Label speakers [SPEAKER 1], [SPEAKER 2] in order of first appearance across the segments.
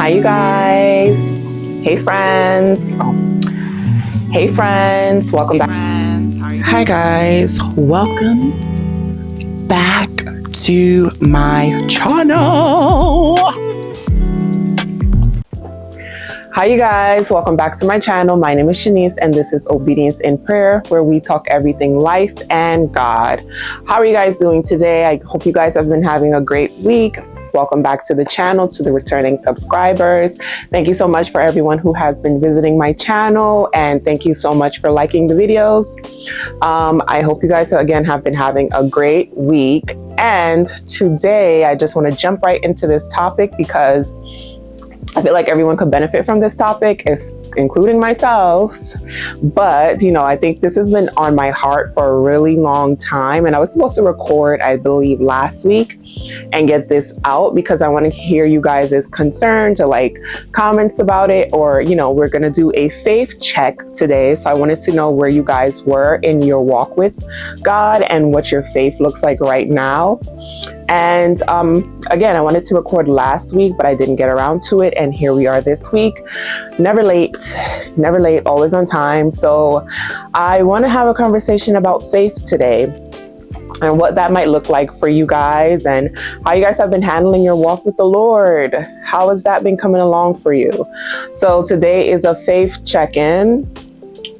[SPEAKER 1] Hi, you guys. Hey, friends. Hey, friends. Welcome back. Hi, guys. Welcome back to my channel. Hi, you guys. Welcome back to my channel. My name is Shanice, and this is Obedience in Prayer, where we talk everything life and God. How are you guys doing today? I hope you guys have been having a great week. Welcome back to the channel, to the returning subscribers. Thank you so much for everyone who has been visiting my channel, and thank you so much for liking the videos. I hope you guys again have been having a great week. And today I just want to jump right into this topic because I feel like everyone could benefit from this topic, including myself. But, I think this has been on my heart for a really long time. And I was supposed to record, I believe, last week and get this out because I want to hear you guys' concerns or comments about it. Or, we're going to do a faith check today. So I wanted to know where you guys were in your walk with God and what your faith looks like right now. And again, I wanted to record last week, but I didn't get around to it. And here we are this week. Never late, always on time. So I want to have a conversation about faith today and what that might look like for you guys and how you guys have been handling your walk with the Lord. How has that been coming along for you? So today is a faith check-in.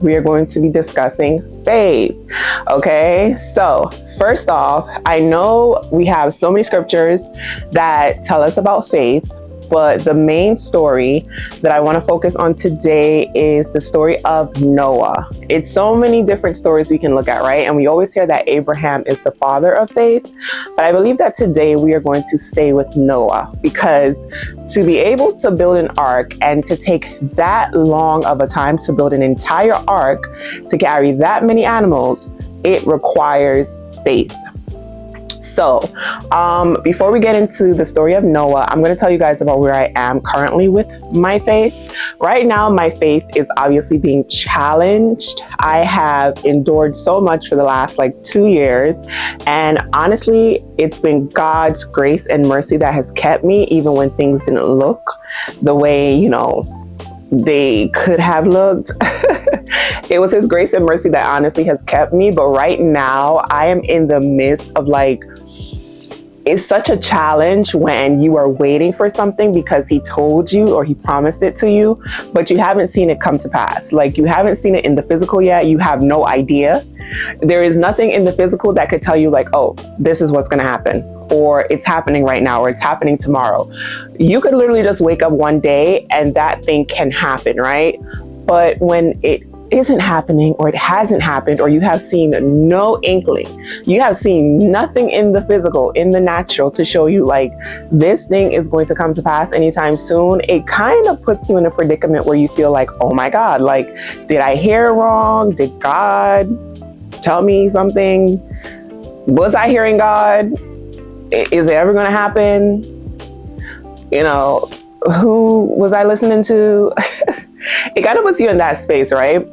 [SPEAKER 1] We are going to be discussing faith. Okay, so first off, I know we have so many scriptures that tell us about faith, but the main story that I want to focus on today is the story of Noah. It's so many different stories we can look at, right? And we always hear that Abraham is the father of faith, but I believe that today we are going to stay with Noah, because to be able to build an ark and to take that long of a time to build an entire ark to carry that many animals, it requires faith. So before we get into the story of Noah, I'm going to tell you guys about where I am currently with my faith. Right now, my faith is obviously being challenged. I have endured so much for the last 2 years. And honestly, it's been God's grace and mercy that has kept me, even when things didn't look the way, they could have looked. It was His grace and mercy that honestly has kept me. But right now I am in the midst of it's such a challenge when you are waiting for something because He told you or He promised it to you, but you haven't seen it come to pass. You haven't seen it in the physical yet. You have no idea. There is nothing in the physical that could tell you oh, this is what's going to happen, or it's happening right now, or it's happening tomorrow. You could literally just wake up one day and that thing can happen, right? But when it isn't happening, or it hasn't happened, or you have seen no inkling, you have seen nothing in the physical, in the natural to show you this thing is going to come to pass anytime soon, it kind of puts you in a predicament where you feel oh my God, did I hear wrong? Did God tell me something? Was I hearing God? Is it ever going to happen? Who was I listening to? It kind of puts you in that space, right?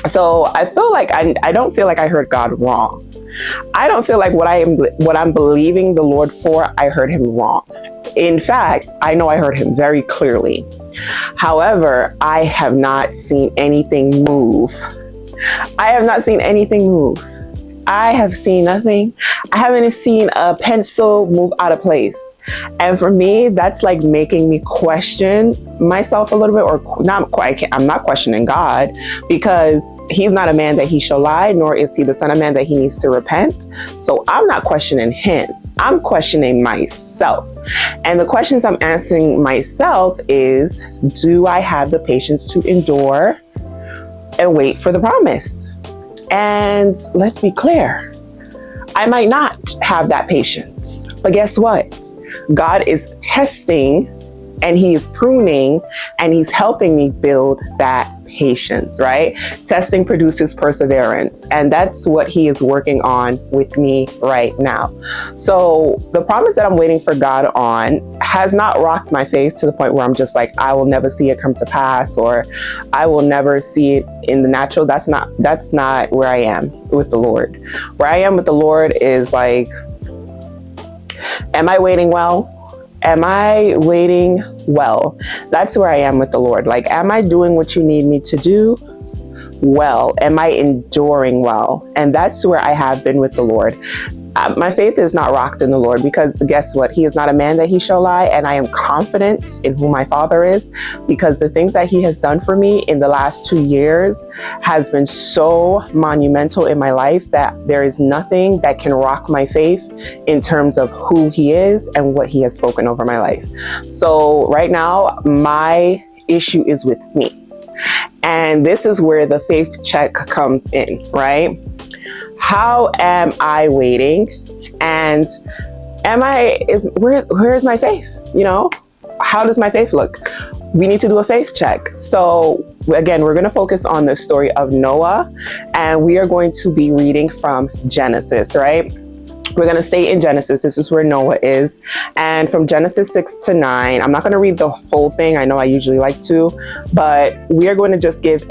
[SPEAKER 1] So I feel I don't feel like I heard God wrong. I don't feel like what I'm believing the Lord for, I heard Him wrong. In fact, I know I heard Him very clearly. However, I have not seen anything move. I have not seen anything move. I have seen nothing. I haven't seen a pencil move out of place. And for me, that's making me question myself a little bit, or not quite. I'm not questioning God, because He's not a man that He shall lie, nor is He the son of man that He needs to repent. So I'm not questioning Him. I'm questioning myself. And the questions I'm asking myself is, do I have the patience to endure and wait for the promise? And let's be clear, I might not have that patience, but guess what? God is testing, and He is pruning, and He's helping me build that patience, right? Testing produces perseverance, and that's what He is working on with me right now. So the promise that I'm waiting for God on has not rocked my faith to the point where I'm just I will never see it come to pass, or I will never see it in the natural. That's not where I am with the Lord. Where I am with the Lord is am I waiting well? Am I waiting well? That's where I am with the Lord. Like, am I doing what you need me to do well? Am I enduring well? And that's where I have been with the Lord. My faith is not rocked in the Lord, because guess what? He is not a man that he shall lie. And I am confident in who my Father is, because the things that he has done for me in the last 2 years has been so monumental in my life that there is nothing that can rock my faith in terms of who he is and what he has spoken over my life. So right now, my issue is with me. And this is where the faith check comes in, right? How am I waiting? And where's my faith? You know, how does my faith look? We need to do a faith check. So again, we're going to focus on the story of Noah, and we are going to be reading from Genesis, right? We're going to stay in Genesis. This is where Noah is. And from Genesis 6-9, I'm not going to read the full thing. I know I usually like to, but we are going to just give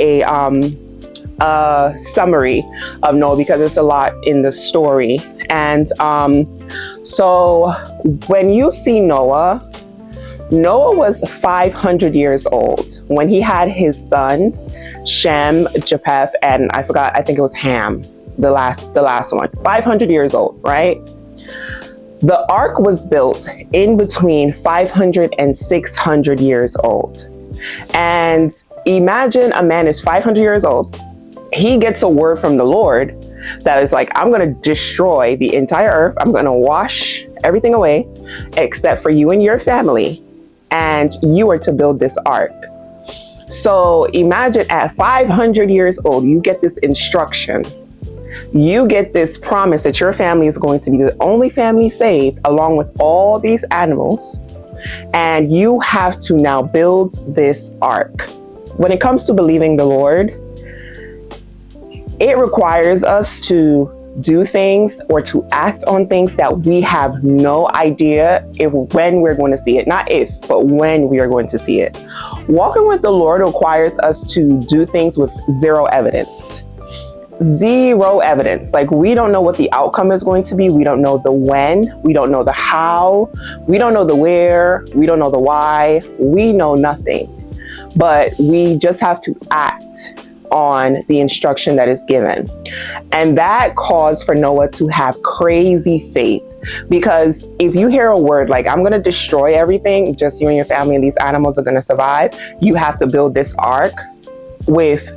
[SPEAKER 1] a summary of Noah, because it's a lot in the story. And so when you see Noah was 500 years old when he had his sons, Shem, Japheth, and I think it was Ham, the last one. 500 years old, right? The ark was built in between 500 and 600 years old. And imagine a man is 500 years old. He gets a word from the Lord that is like, I'm going to destroy the entire earth. I'm going to wash everything away except for you and your family. And you are to build this ark. So imagine at 500 years old, you get this instruction. You get this promise that your family is going to be the only family saved, along with all these animals. And you have to now build this ark. When it comes to believing the Lord, it requires us to do things or to act on things that we have no idea when we're going to see it. Not if, but when we are going to see it. Walking with the Lord requires us to do things with zero evidence. Zero evidence. Like, we don't know what the outcome is going to be. We don't know the when. We don't know the how. We don't know the where. We don't know the why. We know nothing. But we just have to act on the instruction that is given. And that caused for Noah to have crazy faith, because if you hear a word like, I'm going to destroy everything, just you and your family and these animals are going to survive, you have to build this ark with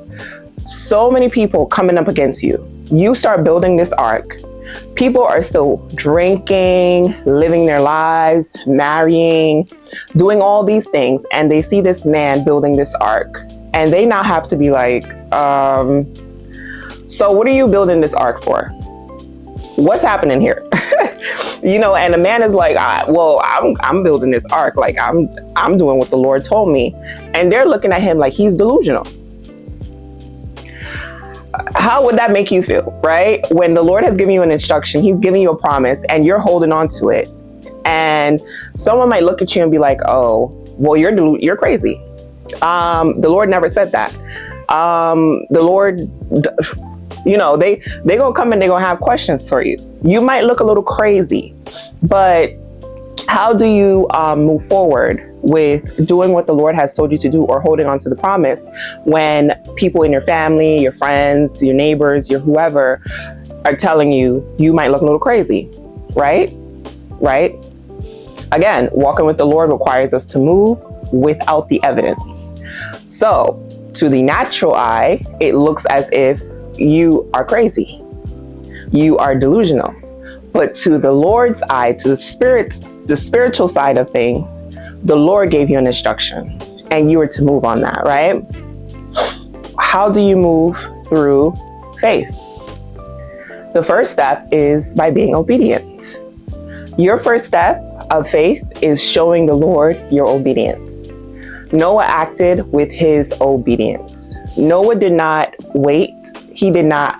[SPEAKER 1] so many people coming up against you. You start building this ark. People are still drinking, living their lives, marrying, doing all these things. And they see this man building this ark. And they now have to be like, so what are you building this ark for? What's happening here? You know, and the man is like, I'm building this ark. Like, I'm doing what the Lord told me. And they're looking at him like he's delusional. How would that make you feel, right? When the Lord has given you an instruction, he's giving you a promise, and you're holding on to it. And someone might look at you and be like, oh, well, you're crazy. The Lord never said that. The Lord, you know, they gonna come and they gonna have questions for you. You might look a little crazy, but how do you move forward with doing what the Lord has told you to do, or holding on to the promise, when people in your family, your friends, your neighbors, your whoever are telling you you might look a little crazy, right? Right? Again, walking with the Lord requires us to move without the evidence. So to the natural eye, it looks as if you are crazy. You are delusional. But to the Lord's eye, to the spiritual side of things, the Lord gave you an instruction and you were to move on that, right? How do you move through faith? The first step is by being obedient. Your first step of faith is showing the Lord your obedience. Noah acted with his obedience. Noah did not wait. He did not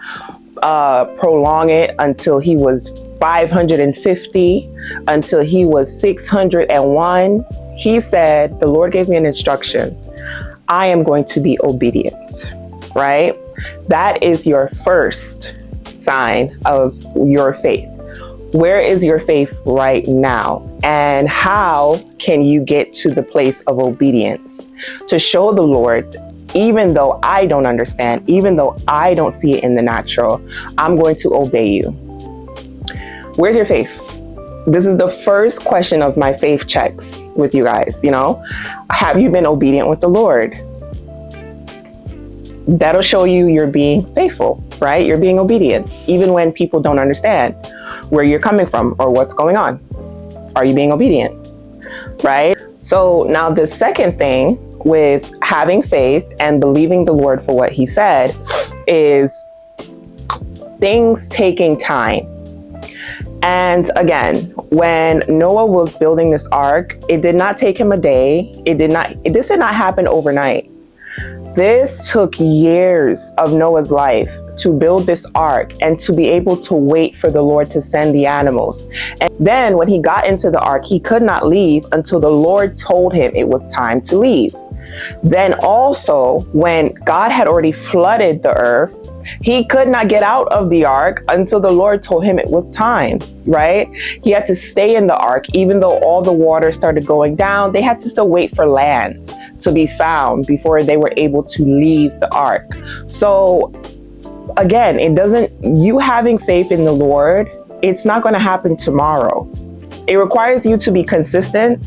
[SPEAKER 1] prolong it until he was 550, until he was 601. He said, the Lord gave me an instruction. I am going to be obedient, right? That is your first sign of your faith. Where is your faith right now? And how can you get to the place of obedience to show the Lord, even though I don't understand, even though I don't see it in the natural, I'm going to obey you? Where's your faith? This is the first question of my faith checks with you guys. Have you been obedient with the Lord? That'll show you you're being faithful, right? You're being obedient, even when people don't understand where you're coming from or what's going on. Are you being obedient, right? So now the second thing with having faith and believing the Lord for what he said is things taking time. And again, when Noah was building this ark, it did not take him a day. This did not happen overnight. This took years of Noah's life to build this ark and to be able to wait for the Lord to send the animals. And then when he got into the ark, he could not leave until the Lord told him it was time to leave. Then also, when God had already flooded the earth, he could not get out of the ark until the Lord told him it was time, right? He had to stay in the ark. Even though all the water started going down, they had to still wait for land to be found before they were able to leave the ark. So again, you having faith in the Lord, it's not going to happen tomorrow. It requires you to be consistent.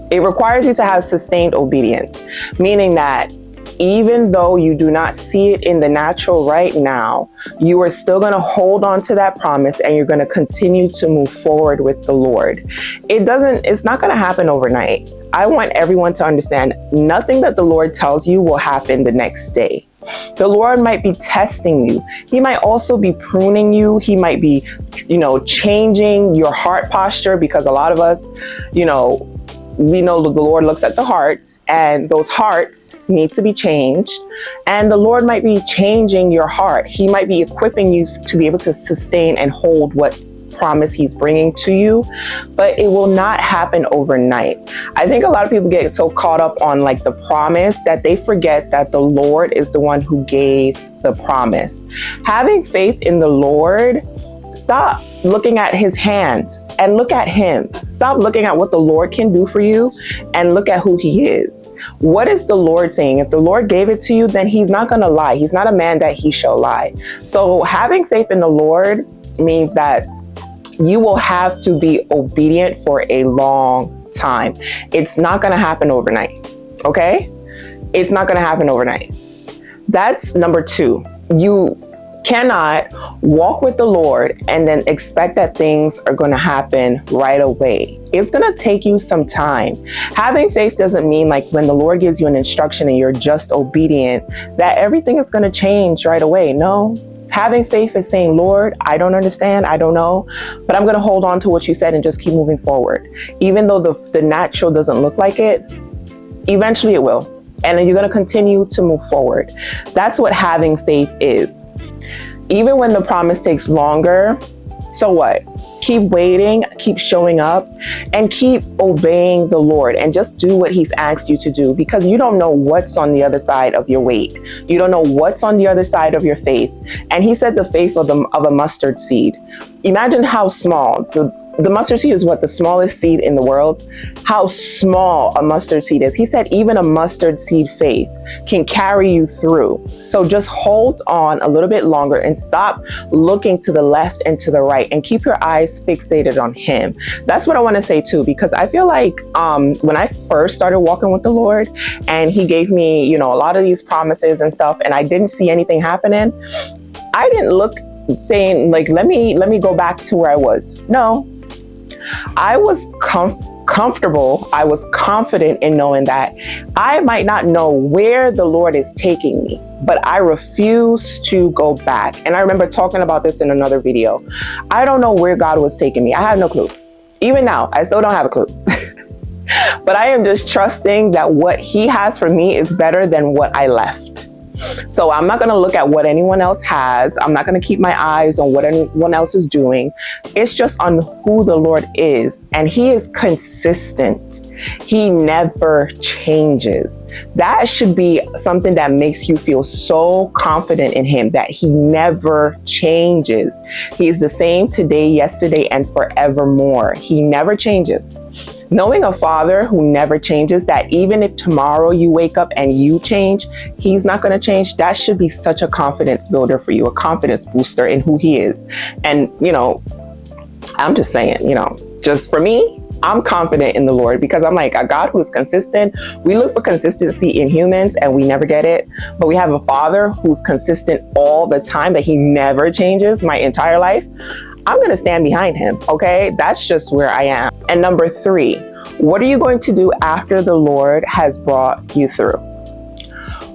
[SPEAKER 1] It requires you to have sustained obedience, meaning that even though you do not see it in the natural right now, you are still going to hold on to that promise and you're going to continue to move forward with the Lord. It's not going to happen overnight. I want everyone to understand nothing that the Lord tells you will happen the next day. The Lord might be testing you. He might also be pruning you. He might be, changing your heart posture, because a lot of us, we know the Lord looks at the hearts, and those hearts need to be changed. And the Lord might be changing your heart. He might be equipping you to be able to sustain and hold what promise he's bringing to you, but it will not happen overnight. I think a lot of people get so caught up on the promise that they forget that the Lord is the one who gave the promise. Having faith in the Lord, stop looking at his hand and look at him. Stop looking at what the Lord can do for you and look at who he is. What is the Lord saying? If the Lord gave it to you, then he's not going to lie. He's not a man that he shall lie. So having faith in the Lord means that you will have to be obedient for a long time. It's not going to happen overnight. Okay? It's not going to happen overnight. That's number 2. You cannot walk with the Lord and then expect that things are going to happen right away. It's going to take you some time. Having faith doesn't mean when the Lord gives you an instruction and you're just obedient, that everything is going to change right away. No. Having faith is saying, Lord, I don't understand, I don't know, but I'm going to hold on to what you said and just keep moving forward. Even though the natural doesn't look like it, eventually it will. And then you're going to continue to move forward. That's what having faith is. Even when the promise takes longer, so what? Keep waiting, keep showing up, and keep obeying the Lord, and just do what he's asked you to do, because you don't know what's on the other side of your wait. You don't know what's on the other side of your faith. And he said the faith of a mustard seed. Imagine how small. The mustard seed is the smallest seed in the world. How small a mustard seed is. He said even a mustard seed faith can carry you through. So just hold on a little bit longer and stop looking to the left and to the right, and keep your eyes fixated on him. That's what I want to say too, because I feel like when I first started walking with the Lord and he gave me, a lot of these promises and stuff, and I didn't see anything happening, I didn't look saying let me go back to where I was. No. I was comfortable. I was confident in knowing that I might not know where the Lord is taking me, but I refuse to go back. And I remember talking about this in another video. I don't know where God was taking me. I have no clue. Even now, I still don't have a clue. But I am just trusting that what he has for me is better than what I left. So I'm not going to look at what anyone else has. I'm not going to keep my eyes on what anyone else is doing. It's just on who the Lord is. And he is consistent. He never changes. That should be something that makes you feel so confident in him, that he never changes. He's the same today, yesterday, and forevermore. He never changes. Knowing a father who never changes, that even if tomorrow you wake up and you change, he's not going to change, that should be such a confidence builder for you, a confidence booster in who he is. And, I'm just saying, just for me, I'm confident in the Lord because I'm like, a God who is consistent. We look for consistency in humans and we never get it. But we have a father who's consistent all the time, that he never changes my entire life. I'm going to stand behind him. Okay. That's just where I am. And number 3, what are you going to do after the Lord has brought you through?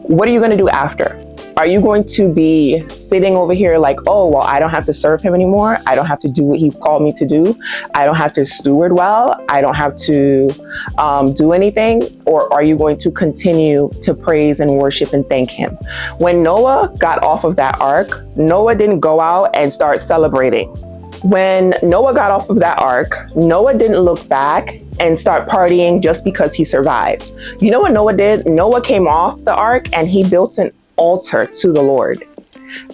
[SPEAKER 1] What are you going to do after? Are you going to be sitting over here like, oh, well, I don't have to serve him anymore. I don't have to do what he's called me to do. I don't have to steward well. I don't have to do anything. Or are you going to continue to praise and worship and thank him? When Noah got off of that ark, Noah didn't go out and start celebrating. When Noah got off of that ark, Noah didn't look back and start partying just because he survived. You know what Noah did? Noah came off the ark and he built an altar to the Lord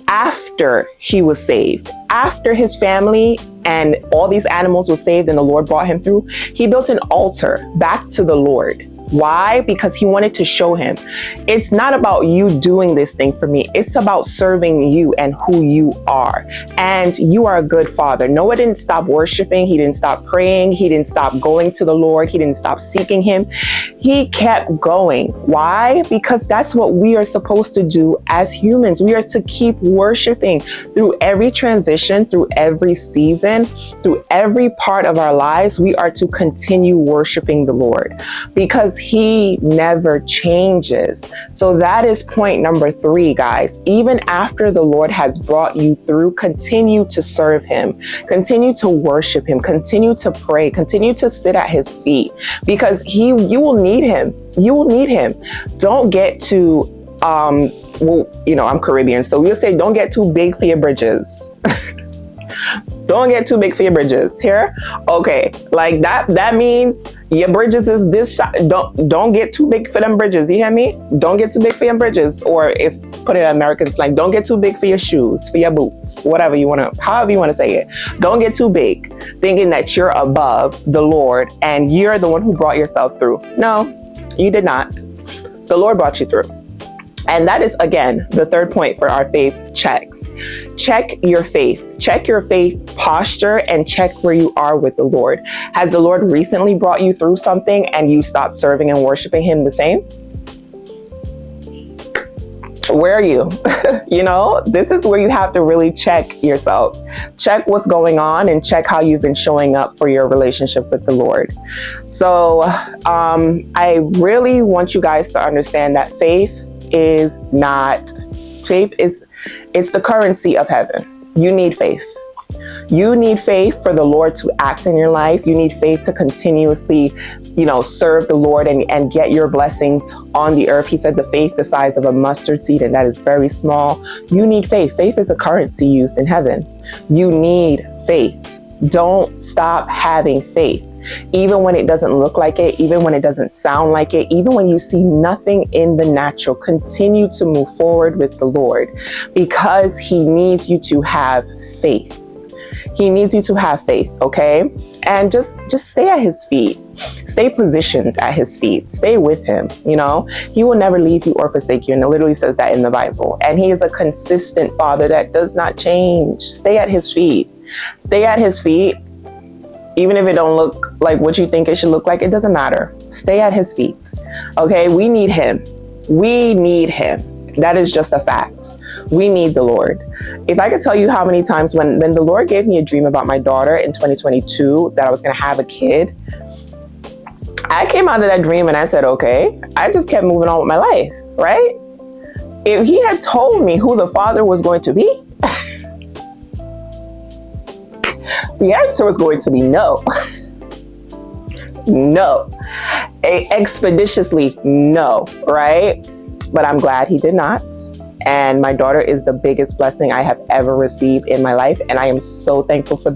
[SPEAKER 1] after he was saved. After his family and all these animals were saved and the Lord brought him through, he built an altar back to the Lord. Why? Because he wanted to show him, it's not about you doing this thing for me. It's about serving you and who you are. And you are a good father. Noah didn't stop worshiping. He didn't stop praying. He didn't stop going to the Lord. He didn't stop seeking him. He kept going. Why? Because that's what we are supposed to do as humans. We are to keep worshiping through every transition, through every season, through every part of our lives. We are to continue worshiping the Lord because he never changes. So that is point number 3, guys. Even after the Lord has brought you through, continue to serve him, continue to worship him, continue to pray, continue to sit at his feet, because you will need him. You will need him. Don't get too, I'm Caribbean, so we'll say don't get too big for your bridges. Don't get too big for your bridges here. Okay. Like that means your bridges is this. Don't get too big for them bridges. You hear me? Don't get too big for your bridges. Or if put it in American slang, don't get too big for your shoes, for your boots, whatever you want to, however you want to say it. Don't get too big thinking that you're above the Lord and you're the one who brought yourself through. No, you did not. The Lord brought you through. And that is, again, the 3rd point for our faith checks. Check your faith. Check your faith posture and check where you are with the Lord. Has the Lord recently brought you through something and you stopped serving and worshiping him the same? Where are you? This is where you have to really check yourself. Check what's going on and check how you've been showing up for your relationship with the Lord. So I really want you guys to understand that faith is it's the currency of heaven. You need faith. You need faith for the Lord to act in your life. You need faith to continuously, serve the Lord and get your blessings on the earth. He said the faith the size of a mustard seed, and that is very small. You need faith. Faith is a currency used in heaven. You need faith. Don't stop having faith. Even when it doesn't look like it, even when it doesn't sound like it, even when you see nothing in the natural, continue to move forward with the Lord because he needs you to have faith. He needs you to have faith, okay? And just stay at his feet. Stay positioned at his feet. Stay with him, He will never leave you or forsake you. And it literally says that in the Bible. And he is a consistent father that does not change. Stay at his feet. Stay at his feet. Even if it don't look like what you think it should look like, it doesn't matter. Stay at his feet. Okay, we need him. We need him. That is just a fact. We need the Lord. If I could tell you how many times when the Lord gave me a dream about my daughter in 2022, that I was going to have a kid, I came out of that dream and I said, okay, I just kept moving on with my life, right? If he had told me who the father was going to be, the answer was going to be no. No. Expeditiously no, right? But I'm glad he did not. And my daughter is the biggest blessing I have ever received in my life. And I am so thankful for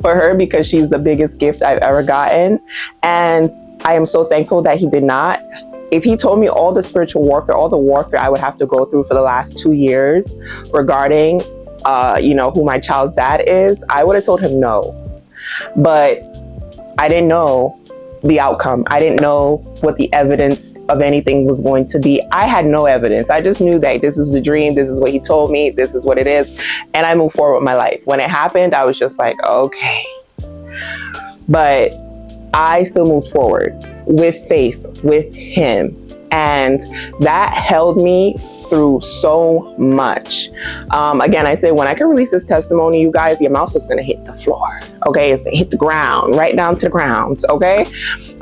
[SPEAKER 1] her, because she's the biggest gift I've ever gotten. And I am so thankful that he did not. If he told me all the spiritual warfare, all the warfare I would have to go through for the last 2 years regarding, who my child's dad is, I would have told him no. But I didn't know the outcome. I didn't know what the evidence of anything was going to be. I had no evidence. I just knew that this is the dream. This is what he told me. This is what it is. And I moved forward with my life. When it happened, I was just like, okay. But I still moved forward with faith, with him. And that held me through so much. Again, I say, when I can release this testimony, you guys, your mouth is going to hit the floor. Okay. It's going to hit the ground, right down to the ground. Okay.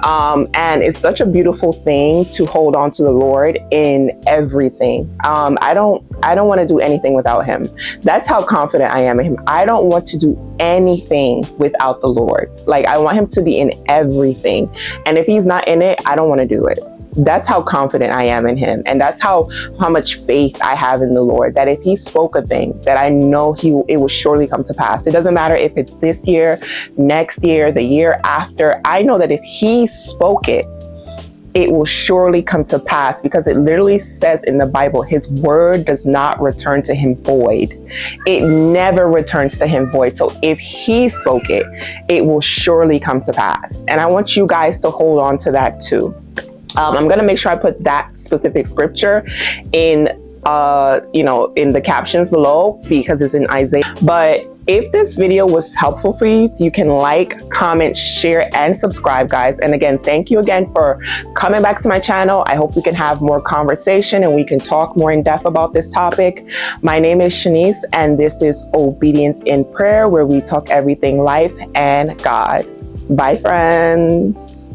[SPEAKER 1] And it's such a beautiful thing to hold on to the Lord in everything. I don't want to do anything without him. That's how confident I am in him. I don't want to do anything without the Lord. Like, I want him to be in everything. And if he's not in it, I don't want to do it. That's how confident I am in him. And that's how much faith I have in the Lord, that if he spoke a thing, that I know it will surely come to pass. It doesn't matter if it's this year, next year, the year after. I know that if he spoke it, it will surely come to pass, because it literally says in the Bible, his word does not return to him void. It never returns to him void. So if he spoke it, it will surely come to pass. And I want you guys to hold on to that too. I'm going to make sure I put that specific scripture in the captions below, because it's in Isaiah. But if this video was helpful for you, you can like, comment, share, and subscribe, guys. And again, thank you again for coming back to my channel. I hope we can have more conversation and we can talk more in depth about this topic. My name is Shanice, and this is Obedience in Prayer, where we talk everything life and God. Bye, friends.